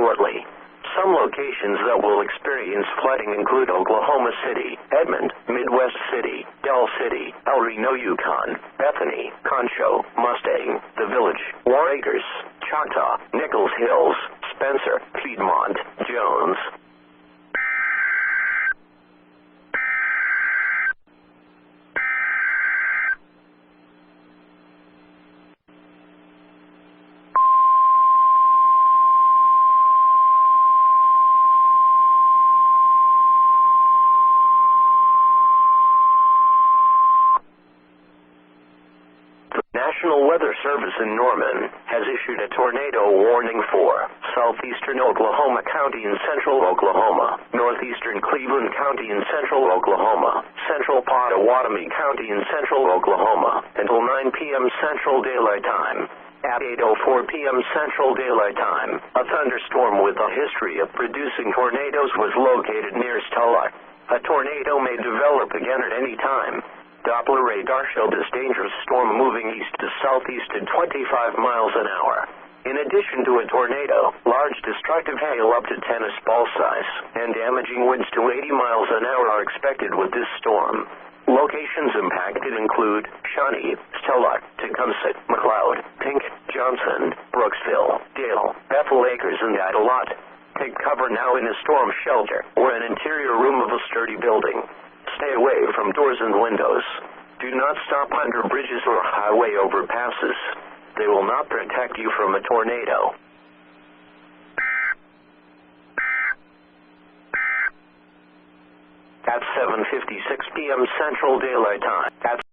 shortly. Some locations that will experience flooding include Oklahoma City, Edmond, Midwest City, Del City, El Reno, Yukon, Bethany, Concho, Mustang, The Village, War Acres, Choctaw, Nichols Hills, Spencer, Piedmont, Jones. National Weather Service in Norman has issued a tornado warning for southeastern Oklahoma County and central Oklahoma, northeastern Cleveland County and central Oklahoma, central Pottawatomie County and central Oklahoma, until 9 p.m. Central Daylight Time. At 8:04 p.m. Central Daylight Time, a thunderstorm with a history of producing tornadoes was located near Stella. A tornado may develop again at any time. Doppler radar showed this dangerous storm moving east to southeast at 25 miles an hour. In addition to a tornado, large destructive hail up to tennis ball size and damaging winds to 80 miles an hour are expected with this storm. Locations impacted include Shawnee, Stella, Tecumseh, McLeod, Pink, Johnson, Brooksville, Dale, Bethel Acres, and Idelot. Take cover now in a storm shelter or an interior room of a sturdy building. Stay away from doors and windows. Do not stop under bridges or highway overpasses. They will not protect you from a tornado. At 7:56 p.m. Central Daylight Time.